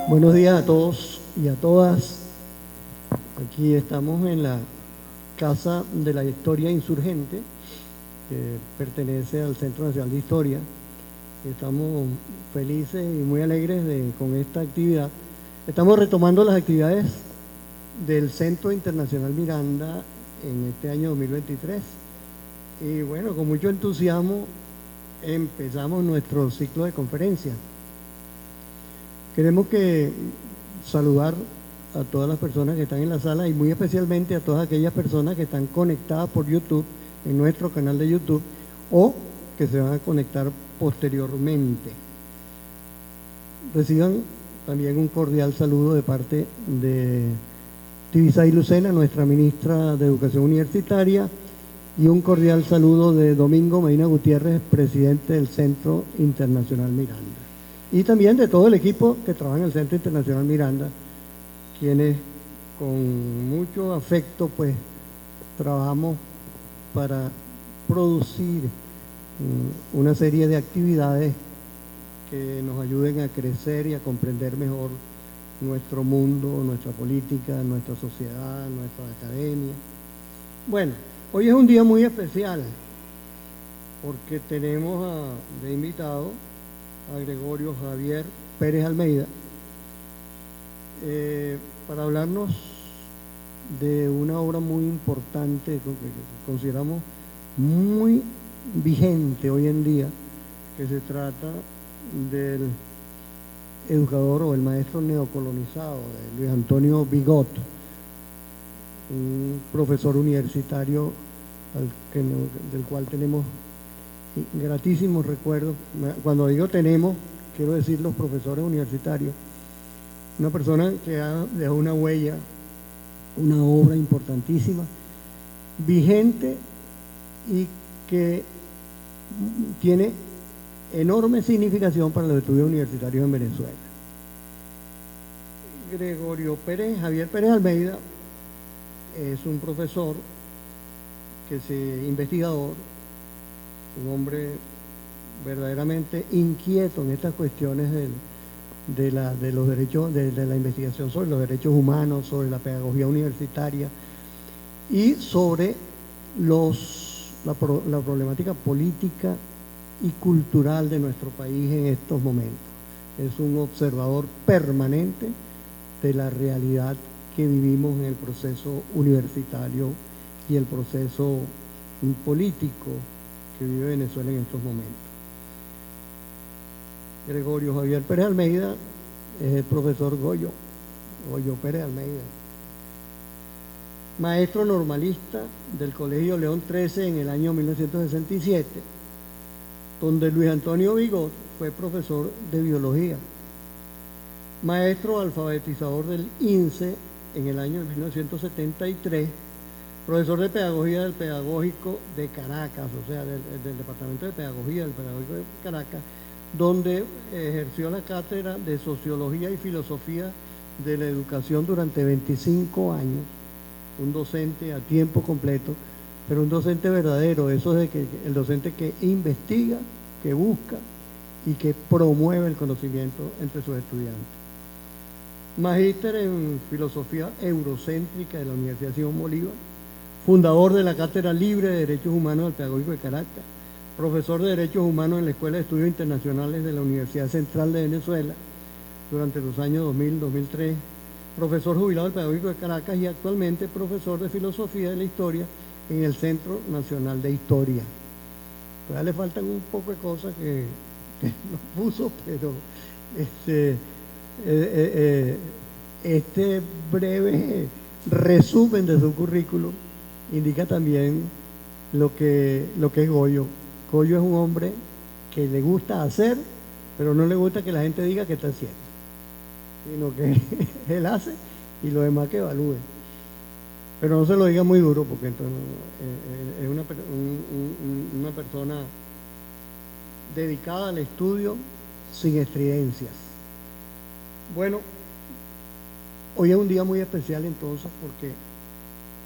Buenos días a todos y a todas. Aquí estamos en la Casa de la Historia Insurgente, que pertenece al Centro Nacional de Historia. Estamos felices y muy alegres con esta actividad. Estamos retomando las actividades del Centro Internacional Miranda en este año 2023. Y bueno, con mucho entusiasmo empezamos nuestro ciclo de conferencias. Queremos saludar a todas las personas que están en la sala y muy especialmente a todas aquellas personas que están conectadas por YouTube, en nuestro canal de YouTube, o que se van a conectar posteriormente. Reciban también un cordial saludo de parte de Tibisay Lucena, nuestra ministra de Educación Universitaria, y un cordial saludo de Domingo Medina Gutiérrez, presidente del Centro Internacional Miranda. Y también de todo el equipo que trabaja en el Centro Internacional Miranda, quienes con mucho afecto pues trabajamos para producir una serie de actividades que nos ayuden a crecer y a comprender mejor nuestro mundo, nuestra política, nuestra sociedad, nuestra academia. Bueno, hoy es un día muy especial porque tenemos de invitado a Gregorio Javier Pérez Almeida para hablarnos de una obra muy importante que consideramos muy vigente hoy en día, que se trata del educador o el maestro neocolonizado de Luis Antonio Vigot, un profesor universitario del cual tenemos gratísimos recuerdos. Cuando digo tenemos, quiero decir los profesores universitarios. Una persona que dejó una huella, una obra importantísima, vigente y que tiene enorme significación para los estudios universitarios en Venezuela. Javier Pérez Almeida es un profesor, investigador, un hombre verdaderamente inquieto en estas cuestiones de los derechos, de la investigación sobre los derechos humanos, sobre la pedagogía universitaria y sobre la problemática política y cultural de nuestro país en estos momentos. Es un observador permanente de la realidad que vivimos en el proceso universitario y el proceso político que vive Venezuela en estos momentos. Gregorio Javier Pérez Almeida es el profesor Goyo Pérez Almeida, maestro normalista del Colegio León XIII en el año 1967, donde Luis Antonio Vigot fue profesor de biología, maestro alfabetizador del INSE en el año 1973, profesor de pedagogía del Pedagógico de Caracas, o sea, del Departamento de Pedagogía del Pedagógico de Caracas, donde ejerció la cátedra de Sociología y Filosofía de la Educación durante 25 años, un docente a tiempo completo, pero un docente verdadero, eso de que el docente que investiga, que busca y que promueve el conocimiento entre sus estudiantes. Magíster en Filosofía Eurocéntrica de la Universidad Simón Bolívar, fundador de la Cátedra Libre de Derechos Humanos del Pedagógico de Caracas, profesor de Derechos Humanos en la Escuela de Estudios Internacionales de la Universidad Central de Venezuela durante los años 2000-2003, profesor jubilado del Pedagógico de Caracas y actualmente profesor de Filosofía de la Historia en el Centro Nacional de Historia. Todavía le faltan un poco de cosas que nos puso, pero este breve resumen de su currículum indica también lo que es Goyo. Goyo es un hombre que le gusta hacer, pero no le gusta que la gente diga que está haciendo, sino que él hace y lo demás que evalúe. Pero no se lo diga muy duro porque entonces es una persona dedicada al estudio sin estridencias. Bueno, hoy es un día muy especial entonces porque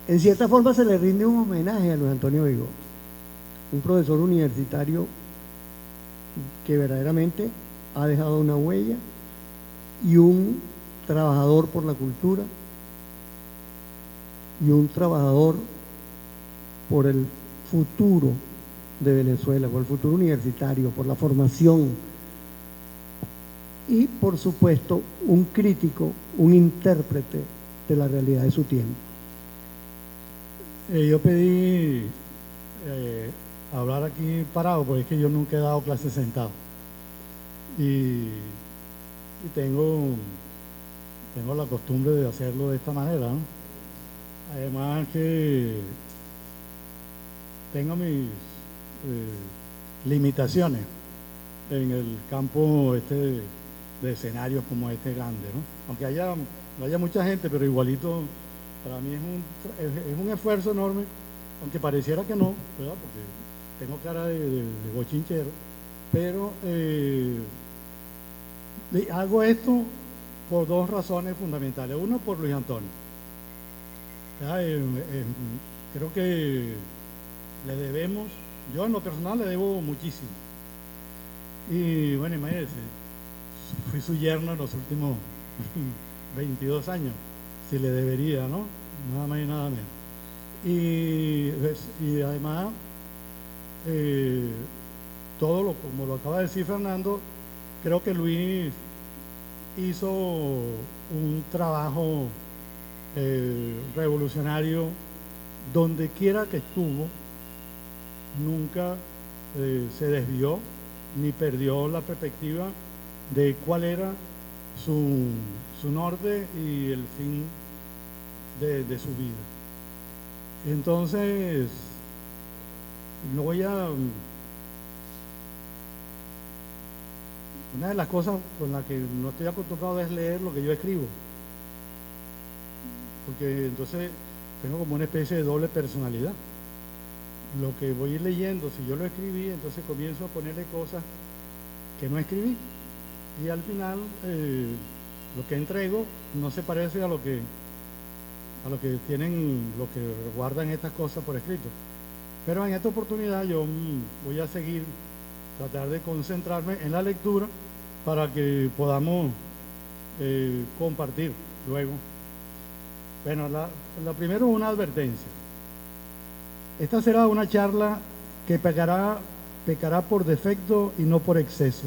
en cierta forma se le rinde un homenaje a Luis Antonio Vigo, un profesor universitario que verdaderamente ha dejado una huella y un trabajador por la cultura y un trabajador por el futuro de Venezuela, por el futuro universitario, por la formación y, por supuesto, un crítico, un intérprete de la realidad de su tiempo. Yo pedí hablar aquí parado porque es que yo nunca he dado clases sentado y tengo la costumbre de hacerlo de esta manera, ¿no? Además que tengo mis limitaciones en el campo de escenarios como este grande, ¿no? Aunque no haya mucha gente, pero igualito para mí es un esfuerzo enorme, aunque pareciera que no, ¿verdad? Porque tengo cara de bochinchero, pero hago esto por dos razones fundamentales. Uno, por Luis Antonio. Creo que le debemos, yo en lo personal le debo muchísimo. Y bueno, imagínense, fui su yerno en los últimos 22 años, si le debería, ¿no? Nada más y nada menos. Y además, como lo acaba de decir Fernando, creo que Luis hizo un trabajo revolucionario donde quiera que estuvo, nunca se desvió ni perdió la perspectiva de cuál era su norte y el fin de su vida. Entonces, no voy a... Una de las cosas con las que no estoy acostumbrado es leer lo que yo escribo, porque entonces tengo como una especie de doble personalidad. Lo que voy leyendo, si yo lo escribí, entonces comienzo a ponerle cosas que no escribí y al final lo que entrego no se parece a lo que tienen, lo que guardan estas cosas por escrito. Pero en esta oportunidad yo voy a seguir, tratar de concentrarme en la lectura para que podamos compartir luego. Bueno, la primero una advertencia. Esta será una charla que pecará por defecto y no por exceso,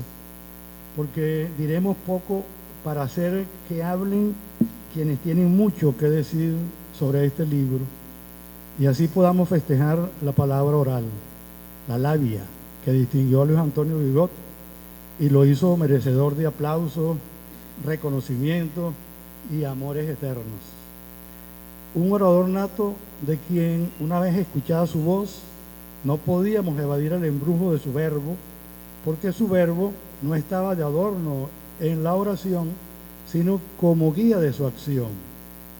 porque diremos poco para hacer que hablen quienes tienen mucho que decir sobre este libro y así podamos festejar la palabra oral, la labia que distinguió a Luis Antonio Vigo y lo hizo merecedor de aplausos, reconocimiento y amores eternos. Un orador nato de quien, una vez escuchada su voz, no podíamos evadir el embrujo de su verbo, porque su verbo no estaba de adorno en la oración, sino como guía de su acción.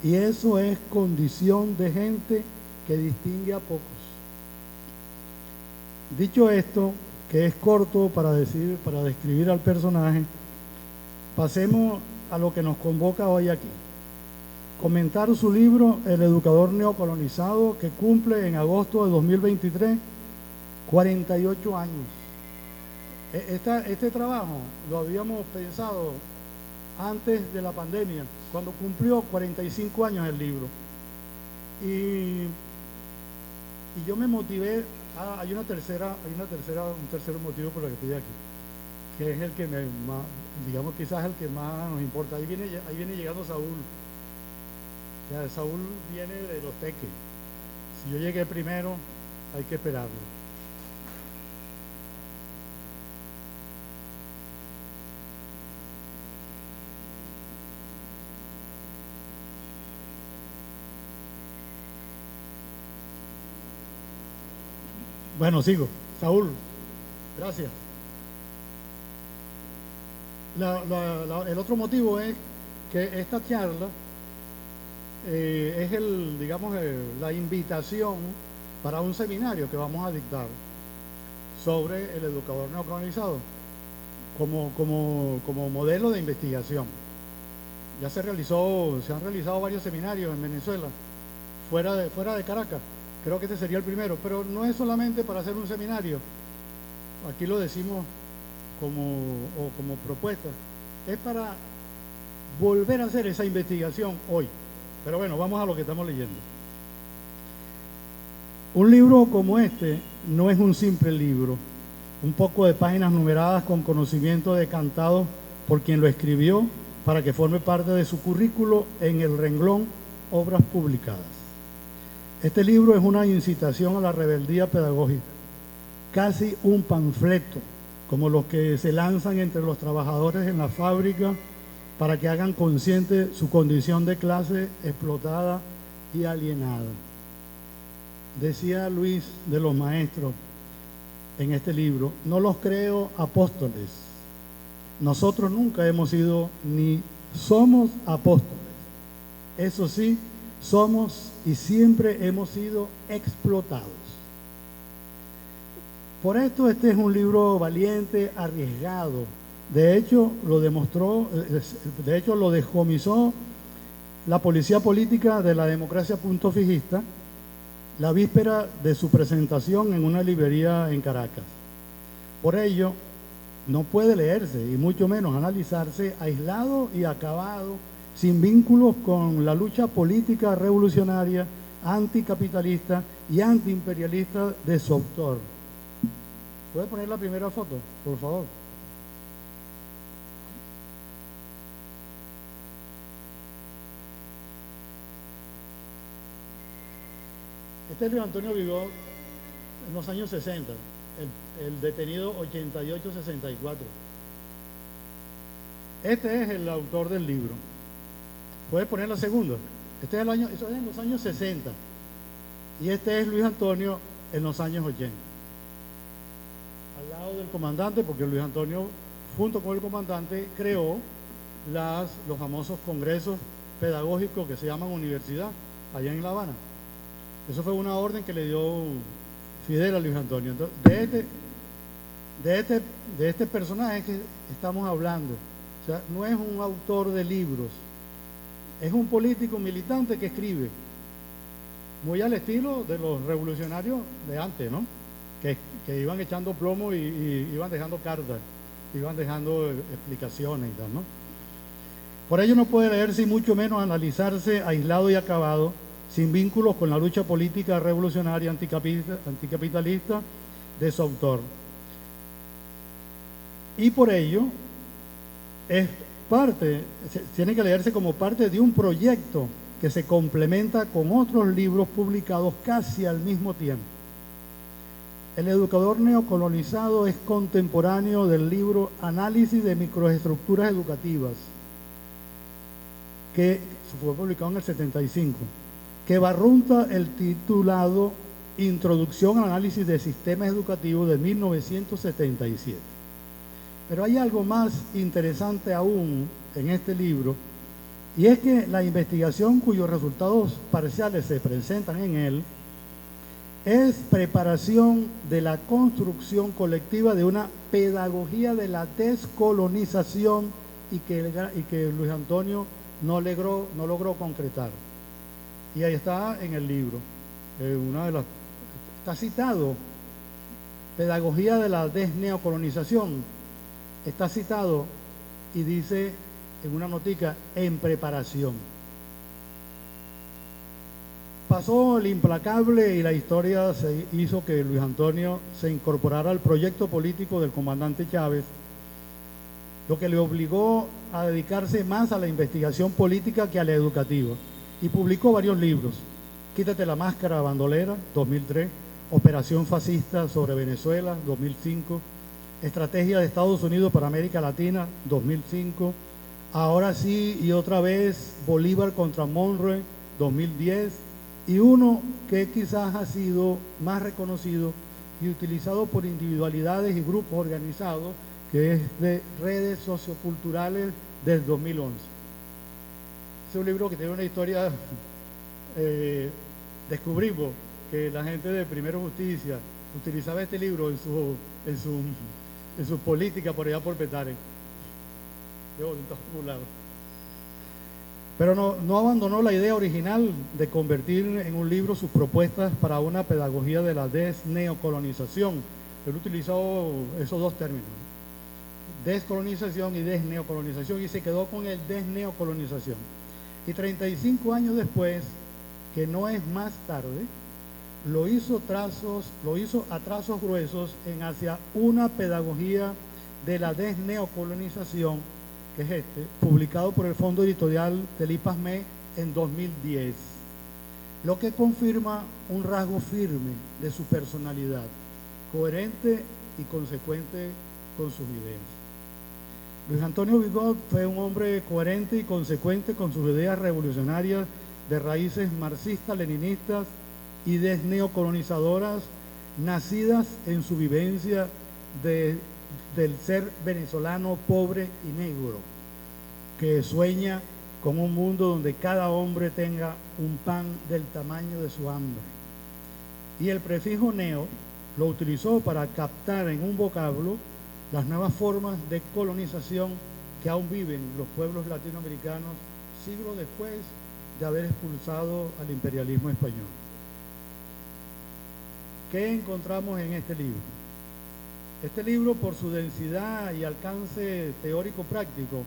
Y eso es condición de gente que distingue a pocos. Dicho esto, que es corto para describir al personaje, pasemos a lo que nos convoca hoy aquí. Comentar su libro El educador neocolonizado, que cumple en agosto de 2023 48 años. Este trabajo lo habíamos pensado antes de la pandemia, cuando cumplió 45 años el libro. Y yo me motivé, hay un tercer motivo por el que estoy aquí, que es el que digamos quizás el que más nos importa. Ahí viene llegando Saúl. O sea, Saúl viene de los Teques. Si yo llegué primero, hay que esperarlo. Bueno, sigo. Saúl, gracias. El otro motivo es que esta charla es digamos, la invitación para un seminario que vamos a dictar sobre el educador neocolonizado como modelo de investigación. Ya se han realizado varios seminarios en Venezuela, fuera de Caracas. Creo que este sería el primero, pero no es solamente para hacer un seminario. Aquí lo decimos como propuesta. Es para volver a hacer esa investigación hoy. Pero bueno, vamos a lo que estamos leyendo. Un libro como este no es un simple libro, un poco de páginas numeradas con conocimiento decantado por quien lo escribió para que forme parte de su currículo en el renglón Obras Publicadas. Este libro es una incitación a la rebeldía pedagógica, casi un panfleto, como los que se lanzan entre los trabajadores en la fábrica para que hagan consciente su condición de clase explotada y alienada. Decía Luis de los Maestros en este libro: no los creo apóstoles. Nosotros nunca hemos sido ni somos apóstoles. Eso sí, somos y siempre hemos sido explotados. Por esto este es un libro valiente, arriesgado. De hecho, lo decomisó la Policía Política de la Democracia Punto Fijista la víspera de su presentación en una librería en Caracas. Por ello, no puede leerse y mucho menos analizarse aislado y acabado, sin vínculos con la lucha política revolucionaria, anticapitalista y antiimperialista de su autor. ¿Puede poner la primera foto, por favor? Este es Luis Antonio Vigó en los años 60, el detenido 88-64. Este es el autor del libro. ¿Puedes poner la segunda? Eso es en los años 60. Y este es Luis Antonio en los años 80. Al lado del comandante, porque Luis Antonio, junto con el comandante, creó los famosos congresos pedagógicos que se llaman universidad, allá en La Habana. Eso fue una orden que le dio Fidel a Luis Antonio. Entonces, de este personaje que estamos hablando. O sea, no es un autor de libros, es un político militante que escribe, muy al estilo de los revolucionarios de antes, ¿no? Que iban echando plomo y iban dejando cartas, iban dejando explicaciones y tal, ¿no? Por ello no puede leerse y mucho menos analizarse aislado y acabado, sin vínculos con la lucha política revolucionaria anticapitalista de su autor. Y por ello tiene que leerse como parte de un proyecto que se complementa con otros libros publicados casi al mismo tiempo. El educador neocolonizado es contemporáneo del libro Análisis de Microestructuras Educativas, que fue publicado en el 75, que barrunta el titulado Introducción al Análisis de Sistemas Educativos de 1977. Pero hay algo más interesante aún en este libro, y es que la investigación cuyos resultados parciales se presentan en él es preparación de la construcción colectiva de una pedagogía de la descolonización y que Luis Antonio no logró concretar. Y ahí está en el libro. Está citado, pedagogía de la desneocolonización. Está citado y dice en una notica, en preparación. Pasó el implacable y la historia hizo que Luis Antonio se incorporara al proyecto político del comandante Chávez, lo que le obligó a dedicarse más a la investigación política que a la educativa, y publicó varios libros: Quítate la máscara bandolera, 2003, Operación Fascista sobre Venezuela, 2005, Estrategia de Estados Unidos para América Latina, 2005, Ahora sí y otra vez, Bolívar contra Monroe, 2010, y uno que quizás ha sido más reconocido y utilizado por individualidades y grupos organizados, que es de Redes Socioculturales del 2011. Es un libro que tiene una historia descubrimos que la gente de Primero Justicia utilizaba este libro en su política por allá por Petare. Qué bonito lado. Pero no abandonó la idea original de convertir en un libro sus propuestas para una pedagogía de la desneocolonización. Él utilizó esos dos términos, descolonización y desneocolonización, y se quedó con el desneocolonización. Y 35 años después, que no es más tarde, lo hizo a trazos gruesos en hacia una pedagogía de la desneocolonización, que es publicado por el Fondo Editorial del IPASME en 2010, lo que confirma un rasgo firme de su personalidad, coherente y consecuente con sus ideas. Luis Antonio Vigot fue un hombre coherente y consecuente con sus ideas revolucionarias de raíces marxistas, leninistas y desneocolonizadoras, nacidas en su vivencia del ser venezolano pobre y negro, que sueña con un mundo donde cada hombre tenga un pan del tamaño de su hambre. Y el prefijo neo lo utilizó para captar en un vocablo las nuevas formas de colonización que aún viven los pueblos latinoamericanos siglos después de haber expulsado al imperialismo español. ¿Qué encontramos en este libro? Este libro, por su densidad y alcance teórico-práctico,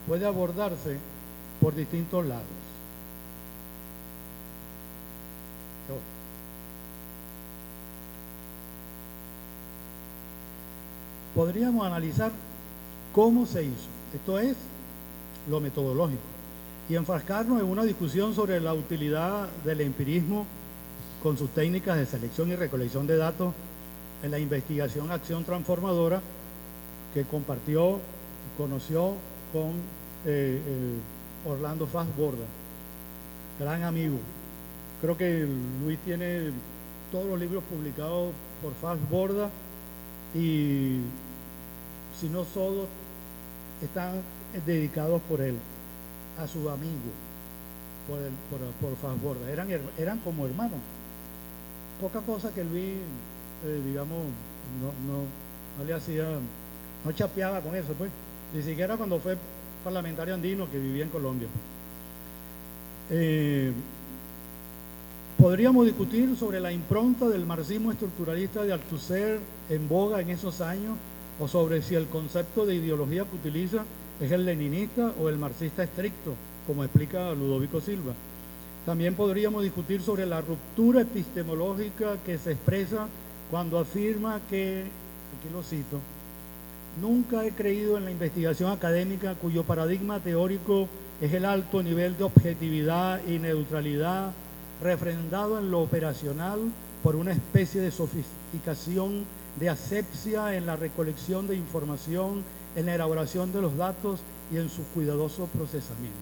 puede abordarse por distintos lados. Podríamos analizar cómo se hizo, esto es, lo metodológico, y enfrascarnos en una discusión sobre la utilidad del empirismo con sus técnicas de selección y recolección de datos en la investigación acción transformadora que compartió y conoció con Orlando Fassborda, gran amigo. Creo que Luis tiene todos los libros publicados por Fassborda y si no todos están dedicados por él, a su amigo, por Fassborda. Eran como hermanos. Poca cosa que Luis, digamos, no le hacía, no chapeaba con eso, pues. Ni siquiera cuando fue parlamentario andino que vivía en Colombia. Podríamos discutir sobre la impronta del marxismo estructuralista de Althusser en boga en esos años, o sobre si el concepto de ideología que utiliza es el leninista o el marxista estricto, como explica Ludovico Silva. También podríamos discutir sobre la ruptura epistemológica que se expresa cuando afirma que, aquí lo cito, nunca he creído en la investigación académica cuyo paradigma teórico es el alto nivel de objetividad y neutralidad refrendado en lo operacional por una especie de sofisticación de asepsia en la recolección de información, en la elaboración de los datos y en su cuidadoso procesamiento.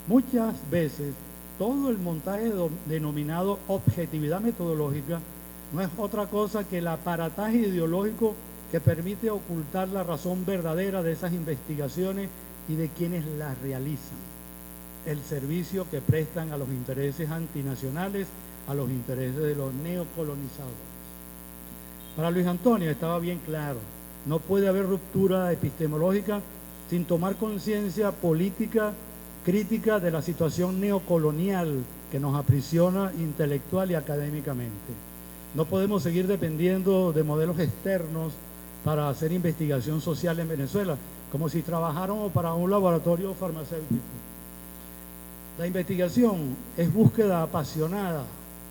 Muchas veces todo el montaje denominado objetividad metodológica no es otra cosa que el aparataje ideológico que permite ocultar la razón verdadera de esas investigaciones y de quienes las realizan, el servicio que prestan a los intereses antinacionales, a los intereses de los neocolonizadores. Para Luis Antonio estaba bien claro, no puede haber ruptura epistemológica sin tomar conciencia política crítica de la situación neocolonial que nos aprisiona intelectual y académicamente. No podemos seguir dependiendo de modelos externos para hacer investigación social en Venezuela, como si trabajáramos para un laboratorio farmacéutico. La investigación es búsqueda apasionada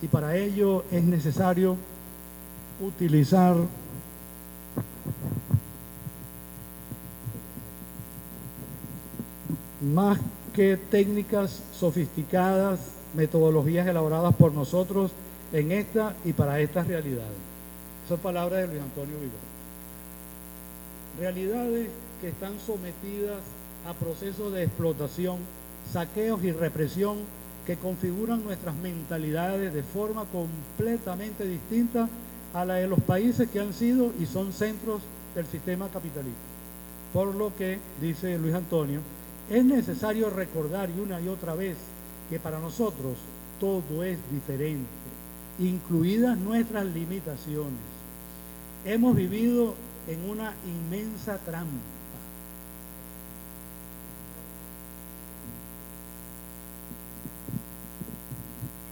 y para ello es necesario utilizar más que técnicas sofisticadas, metodologías elaboradas por nosotros en esta y para estas realidades. Son palabras de Luis Antonio Vigot. Realidades que están sometidas a procesos de explotación, saqueos y represión que configuran nuestras mentalidades de forma completamente distinta a la de los países que han sido y son centros del sistema capitalista. Por lo que, dice Luis Antonio, es necesario recordar y una y otra vez que para nosotros todo es diferente, incluidas nuestras limitaciones. Hemos vivido en una inmensa trampa.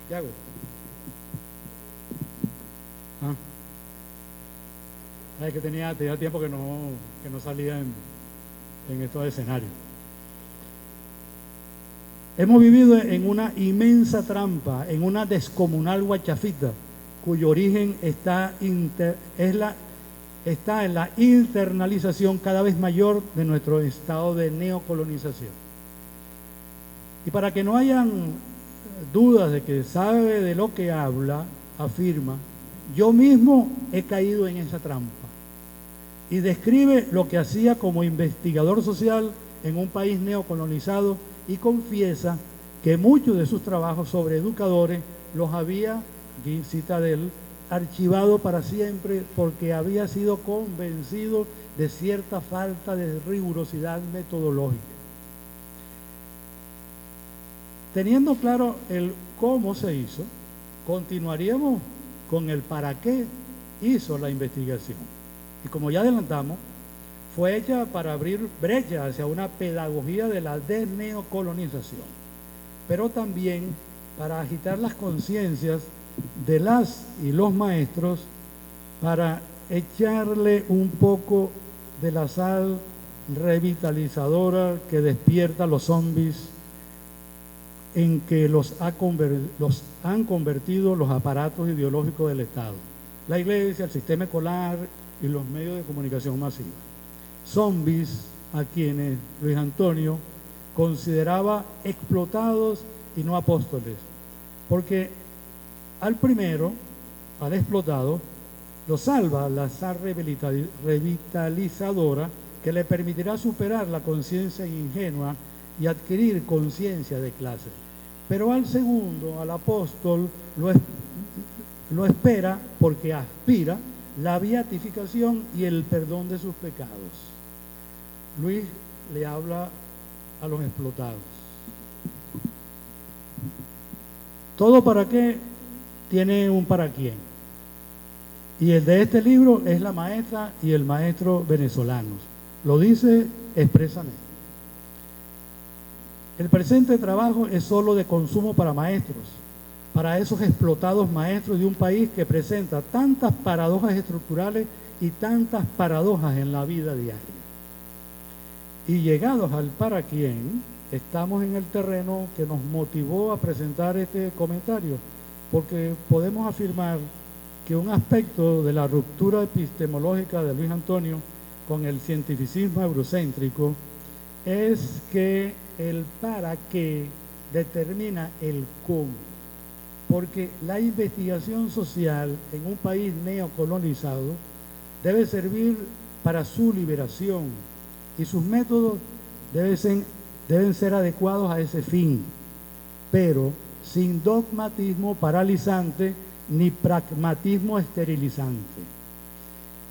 ¿Qué hago? Es que tenía tiempo que no salía en estos escenarios. Hemos vivido en una inmensa trampa, en una descomunal guachafita, cuyo origen está en la internalización cada vez mayor de nuestro estado de neocolonización. Y para que no hayan dudas de que sabe de lo que habla, afirma: yo mismo he caído en esa trampa. Y describe lo que hacía como investigador social en un país neocolonizado y confiesa que muchos de sus trabajos sobre educadores los había, cita de él, archivado para siempre porque había sido convencido de cierta falta de rigurosidad metodológica. Teniendo claro el cómo se hizo, continuaríamos con el para qué hizo la investigación. Y como ya adelantamos, fue hecha para abrir brecha hacia una pedagogía de la desneocolonización, pero también para agitar las conciencias de las y los maestros, para echarle un poco de la sal revitalizadora que despierta los zombies en que los han convertido los aparatos ideológicos del Estado, la Iglesia, el sistema escolar y los medios de comunicación masiva. Zombies a quienes Luis Antonio consideraba explotados y no apóstoles, porque al primero, al explotado, lo salva la sal revitalizadora que le permitirá superar la conciencia ingenua y adquirir conciencia de clase. Pero al segundo, al apóstol, lo espera porque aspira la beatificación y el perdón de sus pecados. Luis le habla a los explotados. Todo para qué tiene un para quién. Y el de este libro es la maestra y el maestro venezolanos. Lo dice expresamente. El presente trabajo es solo de consumo para maestros, para esos explotados maestros de un país que presenta tantas paradojas estructurales y tantas paradojas en la vida diaria. Y llegados al para quién, estamos en el terreno que nos motivó a presentar este comentario, porque podemos afirmar que un aspecto de la ruptura epistemológica de Luis Antonio con el cientificismo eurocéntrico es que el para qué determina el cómo, porque la investigación social en un país neocolonizado debe servir para su liberación y sus métodos deben ser adecuados a ese fin, pero sin dogmatismo paralizante ni pragmatismo esterilizante.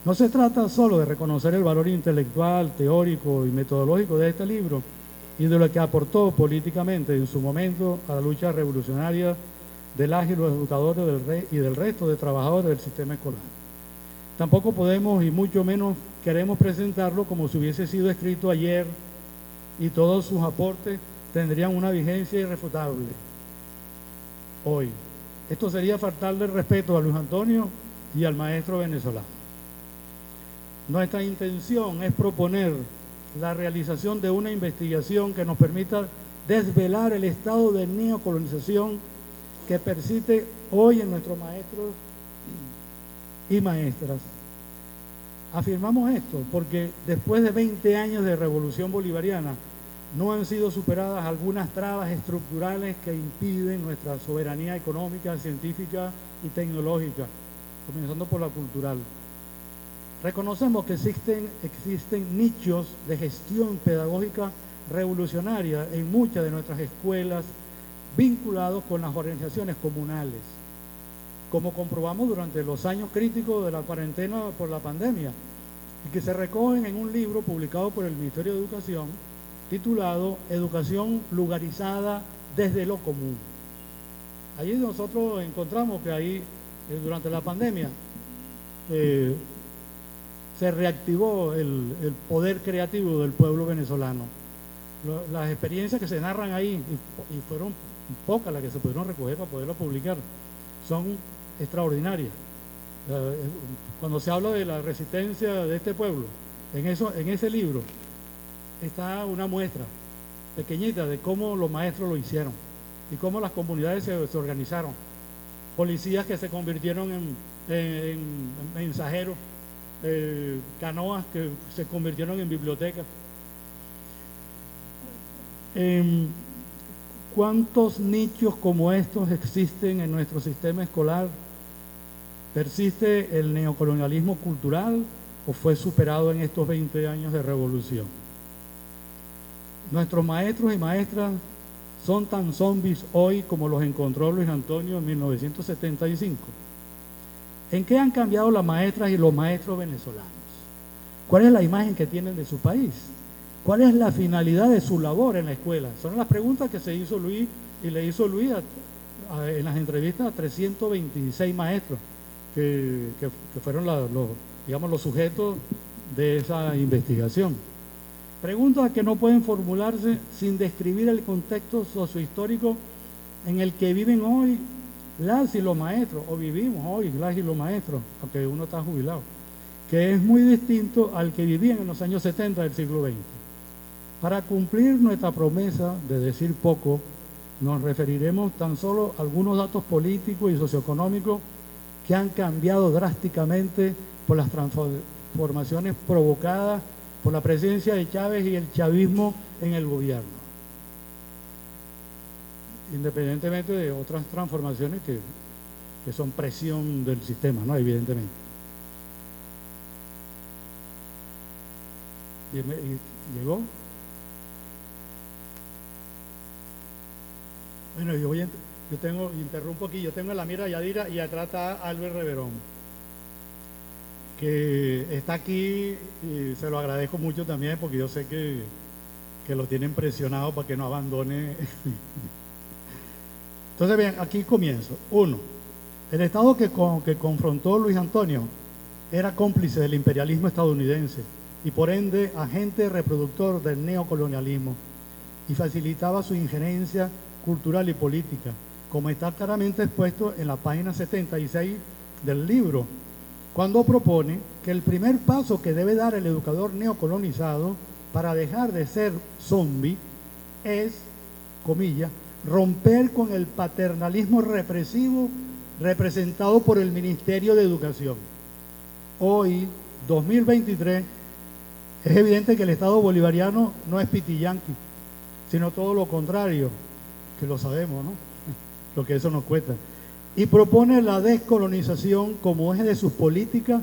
No se trata solo de reconocer el valor intelectual, teórico y metodológico de este libro y de lo que aportó políticamente en su momento a la lucha revolucionaria de las y los educadores y del resto de trabajadores del sistema escolar. Tampoco podemos y mucho menos queremos presentarlo como si hubiese sido escrito ayer y todos sus aportes tendrían una vigencia irrefutable hoy. Esto sería faltarle el respeto a Luis Antonio y al maestro venezolano. Nuestra intención es proponer la realización de una investigación que nos permita desvelar el estado de neocolonización que persiste hoy en nuestros maestros y maestras. Afirmamos esto porque después de 20 años de revolución bolivariana no han sido superadas algunas trabas estructurales que impiden nuestra soberanía económica, científica y tecnológica, comenzando por la cultural. Reconocemos que existen nichos de gestión pedagógica revolucionaria en muchas de nuestras escuelas vinculados con las organizaciones comunales, como comprobamos durante los años críticos de la cuarentena por la pandemia, y que se recogen en un libro publicado por el Ministerio de Educación titulado Educación lugarizada desde lo común. Allí nosotros encontramos que ahí, durante la pandemia, se reactivó el poder creativo del pueblo venezolano. Las experiencias que se narran ahí, y fueron pocas las que se pudieron recoger para poderlo publicar, son extraordinarias. Cuando se habla de la resistencia de este pueblo, en ese libro está una muestra pequeñita de cómo los maestros lo hicieron y cómo las comunidades se organizaron. Policías que se convirtieron en mensajeros, canoas que se convirtieron en bibliotecas. ¿Cuántos nichos como estos existen en nuestro sistema escolar? ¿Persiste el neocolonialismo cultural o fue superado en estos 20 años de revolución? Nuestros maestros y maestras son tan zombies hoy como los encontró Luis Antonio en 1975. ¿En qué han cambiado las maestras y los maestros venezolanos? ¿Cuál es la imagen que tienen de su país? ¿Cuál es la finalidad de su labor en la escuela? Son las preguntas que se hizo Luis y le hizo Luis en las entrevistas a 326 maestros que fueron los sujetos de esa investigación. Preguntas que no pueden formularse sin describir el contexto sociohistórico en el que viven hoy las y los maestros, o vivimos hoy las y los maestros, aunque uno está jubilado, que es muy distinto al que vivían en los años 70 del siglo XX. Para cumplir nuestra promesa de decir poco, nos referiremos tan solo a algunos datos políticos y socioeconómicos que han cambiado drásticamente por las transformaciones provocadas por la presencia de Chávez y el chavismo en el gobierno, independientemente de otras transformaciones que son presión del sistema, ¿no? Evidentemente. Y llegó. Bueno, interrumpo aquí, yo tengo a la Mira Yadira y atrás está Albert Reverón, que está aquí y se lo agradezco mucho también porque yo sé que lo tienen presionado para que no abandone. Entonces, bien, aquí comienzo. 1. El Estado que confrontó Luis Antonio era cómplice del imperialismo estadounidense y por ende agente reproductor del neocolonialismo y facilitaba su injerencia cultural y política, como está claramente expuesto en la página 76 del libro, cuando propone que el primer paso que debe dar el educador neocolonizado para dejar de ser zombie es, comillas, romper con el paternalismo represivo representado por el Ministerio de Educación. Hoy, 2023, es evidente que el Estado bolivariano no es pitiyanqui, sino todo lo contrario, que lo sabemos, ¿no? Lo que eso nos cuesta. Y propone la descolonización como eje de sus políticas,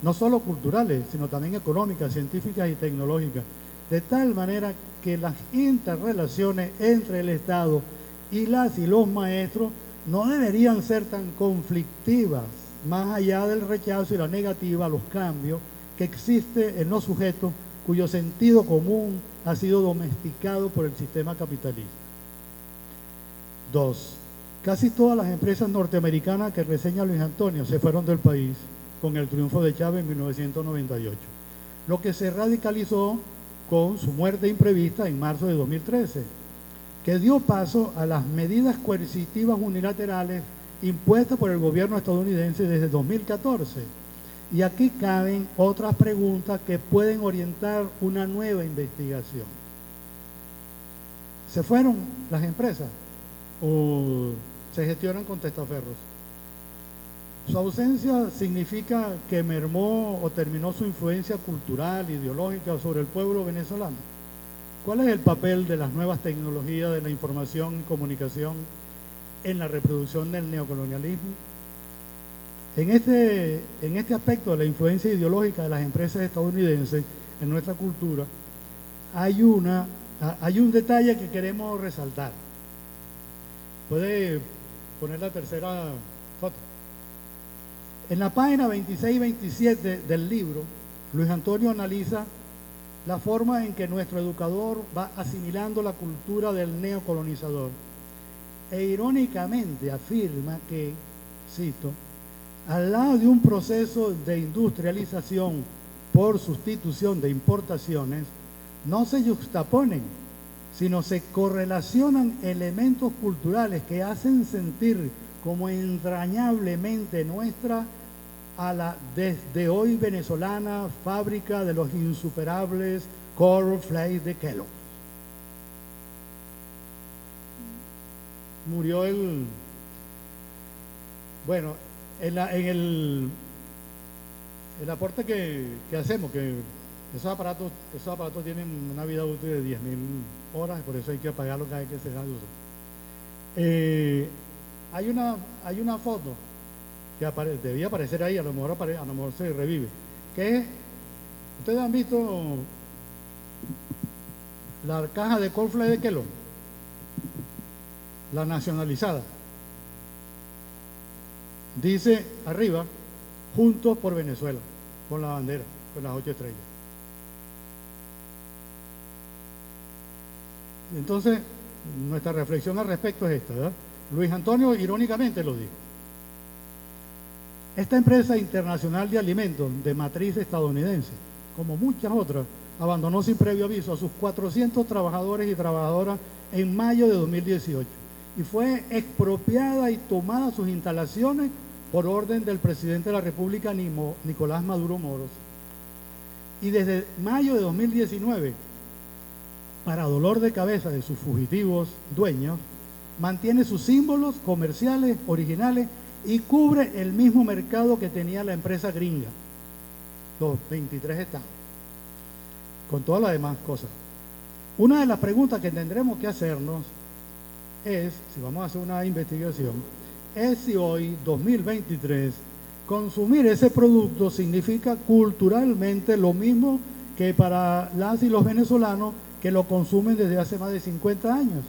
no solo culturales, sino también económicas, científicas y tecnológicas, de tal manera que las interrelaciones entre el Estado y las y los maestros no deberían ser tan conflictivas, más allá del rechazo y la negativa a los cambios que existe en los sujetos cuyo sentido común ha sido domesticado por el sistema capitalista. 2. Casi todas las empresas norteamericanas que reseña Luis Antonio se fueron del país con el triunfo de Chávez en 1998, lo que se radicalizó con su muerte imprevista en marzo de 2013, que dio paso a las medidas coercitivas unilaterales impuestas por el gobierno estadounidense desde 2014. Y aquí caben otras preguntas que pueden orientar una nueva investigación. ¿Se fueron las empresas o se gestionan con testaferros? Su ausencia significa que mermó o terminó su influencia cultural, ideológica sobre el pueblo venezolano. ¿Cuál es el papel de las nuevas tecnologías de la información y comunicación en la reproducción del neocolonialismo? En este aspecto de la influencia ideológica de las empresas estadounidenses en nuestra cultura, hay un detalle que queremos resaltar. Puede poner la tercera foto. En la página 26 y 27 del libro, Luis Antonio analiza la forma en que nuestro educador va asimilando la cultura del neocolonizador e irónicamente afirma que, cito, al lado de un proceso de industrialización por sustitución de importaciones, no se juxtaponen, sino se correlacionan elementos culturales que hacen sentir como entrañablemente nuestra a la desde hoy venezolana fábrica de los insuperables cornflakes de Kellogg. Murió bueno, en el aporte que hacemos, que esos aparatos tienen una vida útil de 10.000 horas, por eso hay que apagarlo cada vez que se da uso. Hay una foto que debía aparecer ahí, a lo mejor se revive, que es, ustedes han visto la caja de cornflakes de Kellogg, la nacionalizada. Dice arriba, Juntos por Venezuela, con la bandera, con las 8 estrellas. Entonces, nuestra reflexión al respecto es esta, ¿verdad? Luis Antonio irónicamente lo dijo. Esta empresa internacional de alimentos de matriz estadounidense, como muchas otras, abandonó sin previo aviso a sus 400 trabajadores y trabajadoras en mayo de 2018 y fue expropiada y tomada sus instalaciones por orden del presidente de la República, Nicolás Maduro Moros. Y desde mayo de 2019, para dolor de cabeza de sus fugitivos dueños, mantiene sus símbolos comerciales originales y cubre el mismo mercado que tenía la empresa gringa, los 23 estados, con todas las demás cosas. Una de las preguntas que tendremos que hacernos es, si vamos a hacer una investigación, es si hoy, 2023, consumir ese producto significa culturalmente lo mismo que para las y los venezolanos que lo consumen desde hace más de 50 años.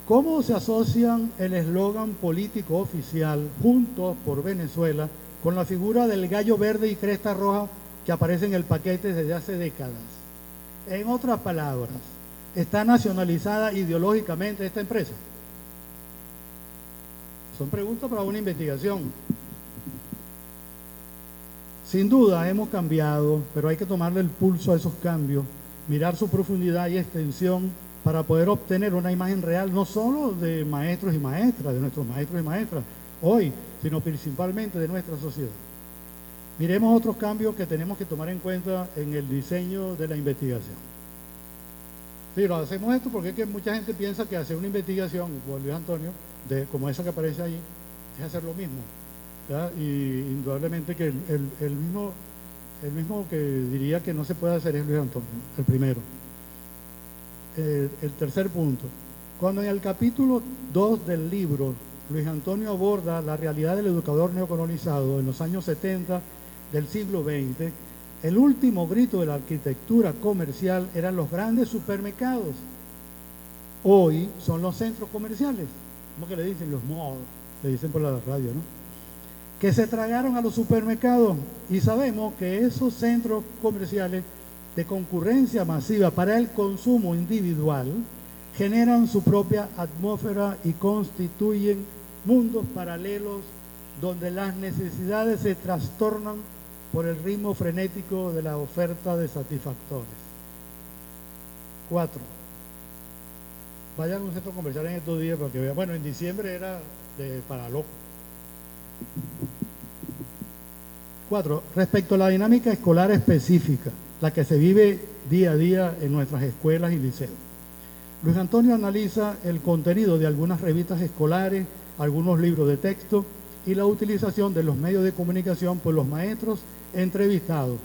¿Cómo se asocian el eslogan político oficial Juntos por Venezuela con la figura del gallo verde y cresta roja que aparece en el paquete desde hace décadas? En otras palabras, ¿está nacionalizada ideológicamente esta empresa? Son preguntas para una investigación. Sin duda hemos cambiado, pero hay que tomarle el pulso a esos cambios, mirar su profundidad y extensión para poder obtener una imagen real, no solo de maestros y maestras, de nuestros maestros y maestras hoy, sino principalmente de nuestra sociedad. Miremos otros cambios que tenemos que tomar en cuenta en el diseño de la investigación. Sí, lo hacemos esto porque es que mucha gente piensa que hacer una investigación, como Luis Antonio, como esa que aparece ahí, es hacer lo mismo, ¿verdad? Y indudablemente que el mismo que diría que no se puede hacer es Luis Antonio, el primero. El tercer punto, cuando en el capítulo 2 del libro Luis Antonio aborda la realidad del educador neocolonizado en los años 70 del siglo XX, el último grito de la arquitectura comercial eran los grandes supermercados. Hoy son los centros comerciales, ¿cómo que le dicen? Los malls, le dicen por la radio, ¿no? Que se tragaron a los supermercados, y sabemos que esos centros comerciales de concurrencia masiva para el consumo individual generan su propia atmósfera y constituyen mundos paralelos donde las necesidades se trastornan por el ritmo frenético de la oferta de satisfactores. 4. Vayan a un centro comercial en estos días para que vean. Bueno, en diciembre era para locos. 4. Respecto a la dinámica escolar específica, la que se vive día a día en nuestras escuelas y liceos. Luis Antonio analiza el contenido de algunas revistas escolares, algunos libros de texto y la utilización de los medios de comunicación por los maestros entrevistados,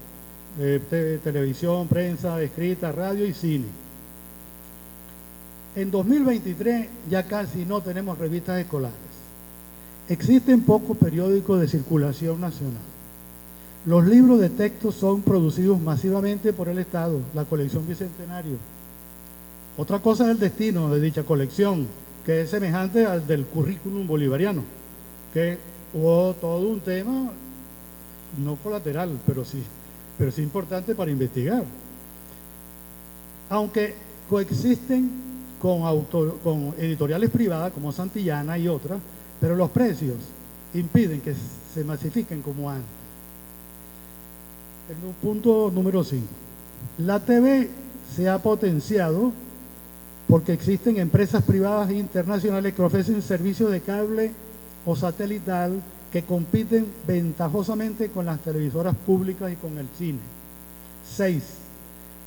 televisión, prensa, escrita, radio y cine. En 2023 ya casi no tenemos revistas escolares. Existen pocos periódicos de circulación nacional. Los libros de texto son producidos masivamente por el Estado, la colección Bicentenario. Otra cosa es el destino de dicha colección, que es semejante al del currículum bolivariano, que hubo todo un tema, no colateral, pero sí importante para investigar. Aunque coexisten con editoriales privadas como Santillana y otras, pero los precios impiden que se masifiquen como antes. El punto número 5. La TV se ha potenciado porque existen empresas privadas internacionales que ofrecen servicios de cable o satelital que compiten ventajosamente con las televisoras públicas y con el cine. 6.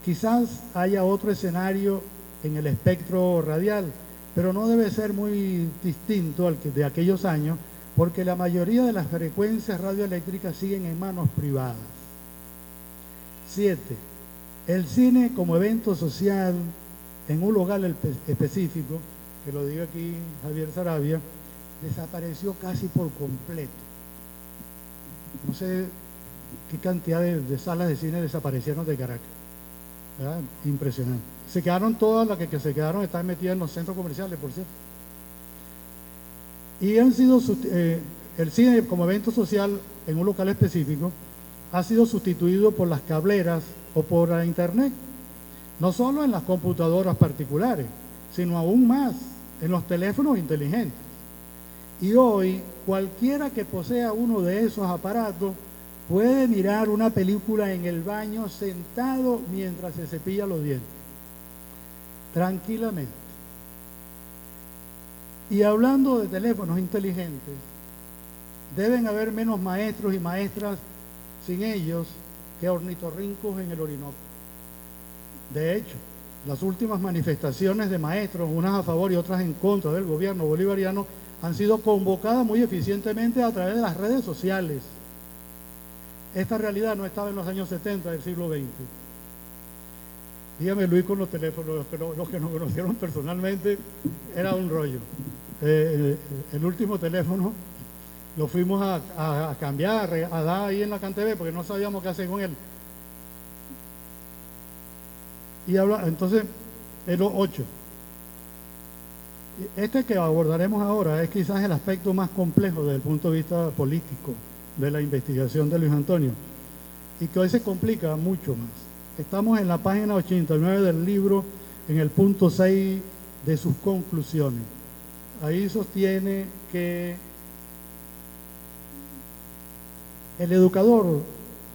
Quizás haya otro escenario en el espectro radial, pero no debe ser muy distinto al de aquellos años, porque la mayoría de las frecuencias radioeléctricas siguen en manos privadas. 7. El cine como evento social en un lugar específico, que lo diga aquí Javier Saravia, desapareció casi por completo. No sé qué cantidad de salas de cine desaparecieron de Caracas. ¿Verdad? Impresionante. Se quedaron todas las que se quedaron, están metidas en los centros comerciales, por cierto. Y han sido, el cine como evento social en un local específico ha sido sustituido por las cableras o por la internet, no solo en las computadoras particulares, sino aún más en los teléfonos inteligentes. Y hoy cualquiera que posea uno de esos aparatos puede mirar una película en el baño sentado mientras se cepilla los dientes, tranquilamente. Y hablando de teléfonos inteligentes, deben haber menos maestros y maestras sin ellos que ornitorrincos en el Orinoco. De hecho, las últimas manifestaciones de maestros, unas a favor y otras en contra del gobierno bolivariano, han sido convocadas muy eficientemente a través de las redes sociales. Esta realidad no estaba en los años 70 del siglo XX. Dígame Luis con los teléfonos, los que nos conocieron personalmente, era un rollo. El último teléfono lo fuimos a cambiar, a dar ahí en la CanTV porque no sabíamos qué hacer con él. Y entonces, el 8. Este que abordaremos ahora es quizás el aspecto más complejo desde el punto de vista político de la investigación de Luis Antonio y que hoy se complica mucho más. Estamos en la página 89 del libro, en el punto 6 de sus conclusiones. Ahí sostiene que el educador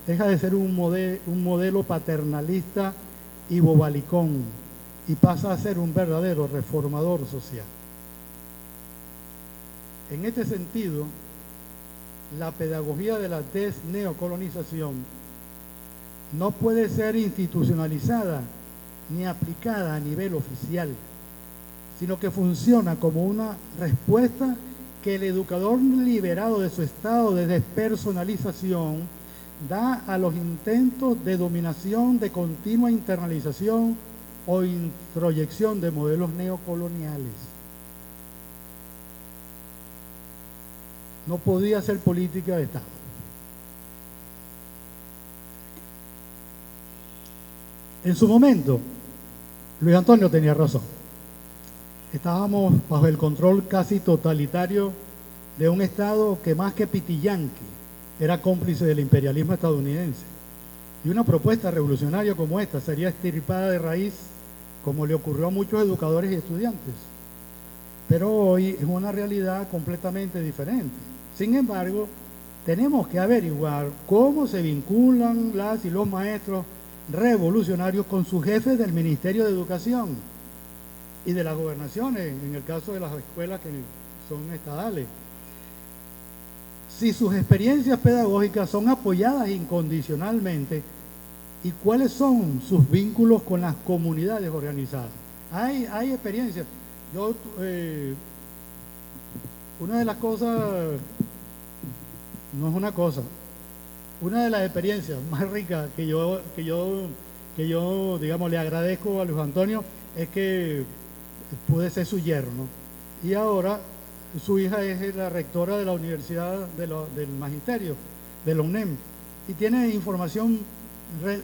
deja de ser un modelo paternalista y bobalicón y pasa a ser un verdadero reformador social. En este sentido, la pedagogía de la desneocolonización no puede ser institucionalizada ni aplicada a nivel oficial, sino que funciona como una respuesta que el educador liberado de su estado de despersonalización da a los intentos de dominación, de continua internalización o introyección de modelos neocoloniales. No podía ser política de Estado. En su momento, Luis Antonio tenía razón. Estábamos bajo el control casi totalitario de un Estado que más que pitillanqui era cómplice del imperialismo estadounidense. Y una propuesta revolucionaria como esta sería extirpada de raíz, como le ocurrió a muchos educadores y estudiantes. Pero hoy es una realidad completamente diferente. Sin embargo, tenemos que averiguar cómo se vinculan las y los maestros revolucionarios con sus jefes del Ministerio de Educación y de las gobernaciones, en el caso de las escuelas que son estadales. Si sus experiencias pedagógicas son apoyadas incondicionalmente y cuáles son sus vínculos con las comunidades organizadas. Hay experiencias. Una de las cosas, no es una cosa, una de las experiencias más ricas que yo digamos, le agradezco a Luis Antonio es que pude ser su yerno. Y ahora su hija es la rectora de la Universidad del Magisterio, de la UNEM, y tiene información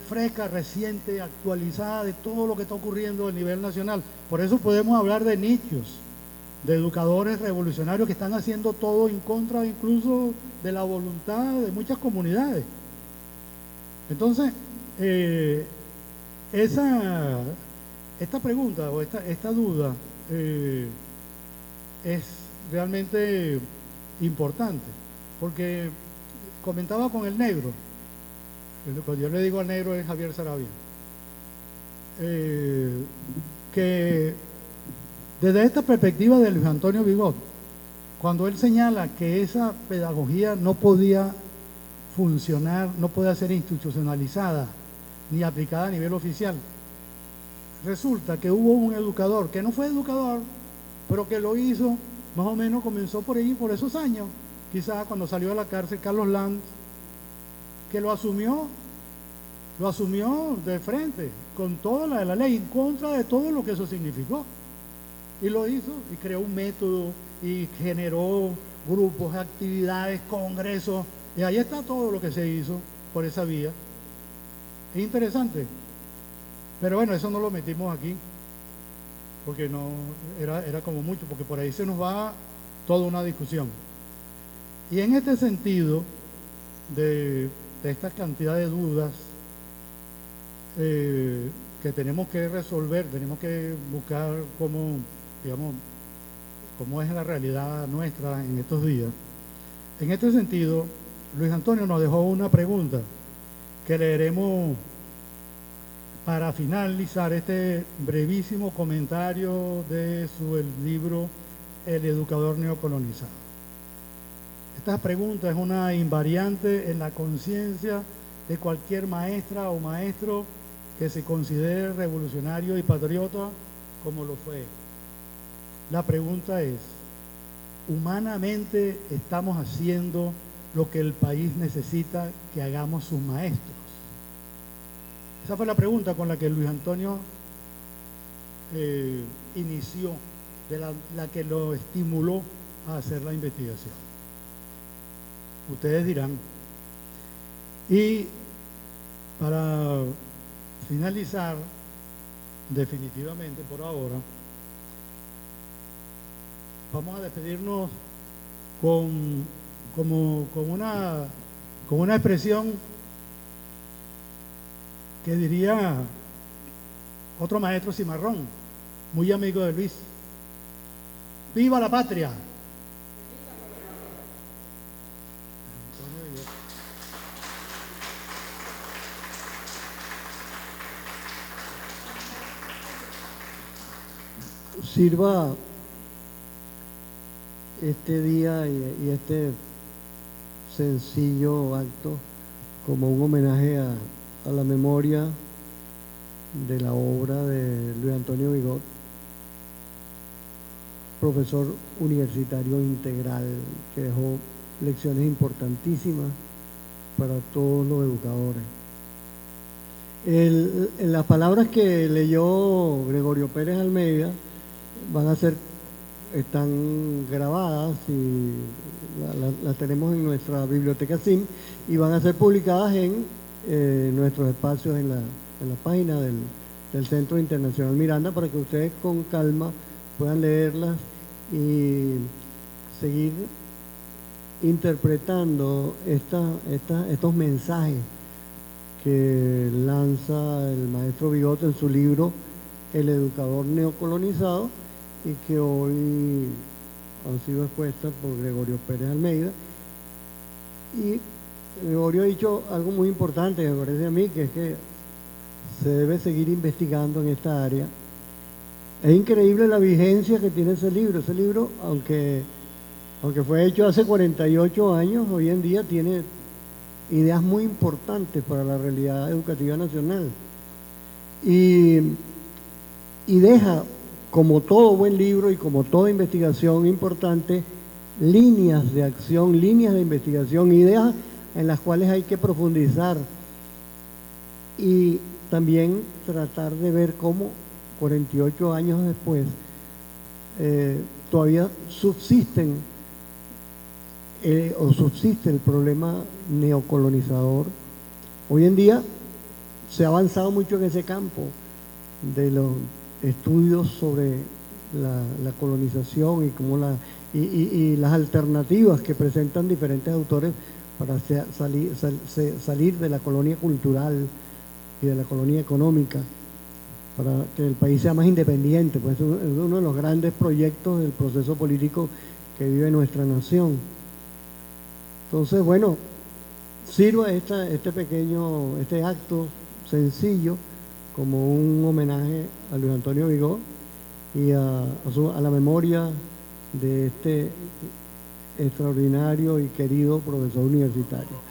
fresca, reciente, actualizada de todo lo que está ocurriendo a nivel nacional. Por eso podemos hablar de nichos, de educadores revolucionarios que están haciendo todo en contra incluso de la voluntad de muchas comunidades. Entonces, esta pregunta o esta duda es realmente importante, porque comentaba con el negro, cuando yo le digo al negro es Javier Saravia, que desde esta perspectiva de Luis Antonio Vigot, cuando él señala que esa pedagogía no podía funcionar, no podía ser institucionalizada ni aplicada a nivel oficial, resulta que hubo un educador que no fue educador, pero que lo hizo, más o menos comenzó por ahí, por esos años, quizás cuando salió de la cárcel, Carlos Lanz, que lo asumió de frente, con toda la ley, en contra de todo lo que eso significó. Y lo hizo, y creó un método, y generó grupos, actividades, congresos, y ahí está todo lo que se hizo por esa vía. Es interesante. Pero bueno, eso no lo metimos aquí, porque no era como mucho, porque por ahí se nos va toda una discusión. Y en este sentido, de esta cantidad de dudas que tenemos que resolver, tenemos que buscar cómo, digamos, cómo es la realidad nuestra en estos días. En este sentido, Luis Antonio nos dejó una pregunta que leeremos para finalizar este brevísimo comentario de el libro El educador neocolonizado. Esta pregunta es una invariante en la conciencia de cualquier maestra o maestro que se considere revolucionario y patriota como lo fue. La pregunta es: ¿humanamente estamos haciendo lo que el país necesita que hagamos sus maestros? Esa fue la pregunta con la que Luis Antonio inició, de la que lo estimuló a hacer la investigación. Ustedes dirán. Y para finalizar, definitivamente por ahora, vamos a despedirnos con una expresión que diría otro maestro cimarrón, muy amigo de Luis: ¡viva la patria! Sirva este día y este sencillo acto como un homenaje a la memoria de la obra de Luis Antonio Vigot, profesor universitario integral que dejó lecciones importantísimas para todos los educadores. Las palabras que leyó Gregorio Pérez Almeida están grabadas y las tenemos en nuestra biblioteca SIM y van a ser publicadas en nuestros espacios en la página del Centro Internacional Miranda, para que ustedes con calma puedan leerlas y seguir interpretando estos mensajes que lanza el maestro Vigot en su libro El educador neocolonizado, y que hoy han sido expuestas por Gregorio Pérez Almeida. Y Gregorio ha dicho algo muy importante, me parece a mí, que es que se debe seguir investigando en esta área. Es increíble la vigencia que tiene ese libro. Ese libro, aunque fue hecho hace 48 años, hoy en día tiene ideas muy importantes para la realidad educativa nacional. Y deja, como todo buen libro y como toda investigación importante, líneas de acción, líneas de investigación, ideas en las cuales hay que profundizar y también tratar de ver cómo 48 años después todavía subsiste el problema neocolonizador. Hoy en día se ha avanzado mucho en ese campo de los estudios sobre la colonización y cómo y las alternativas que presentan diferentes autores para salir de la colonia cultural y de la colonia económica. para que el país sea más independiente, pues es uno de los grandes proyectos del proceso político que vive nuestra nación. Entonces, bueno, sirva este acto sencillo como un homenaje a Luis Antonio Vigó y a la memoria de este extraordinario y querido profesor universitario.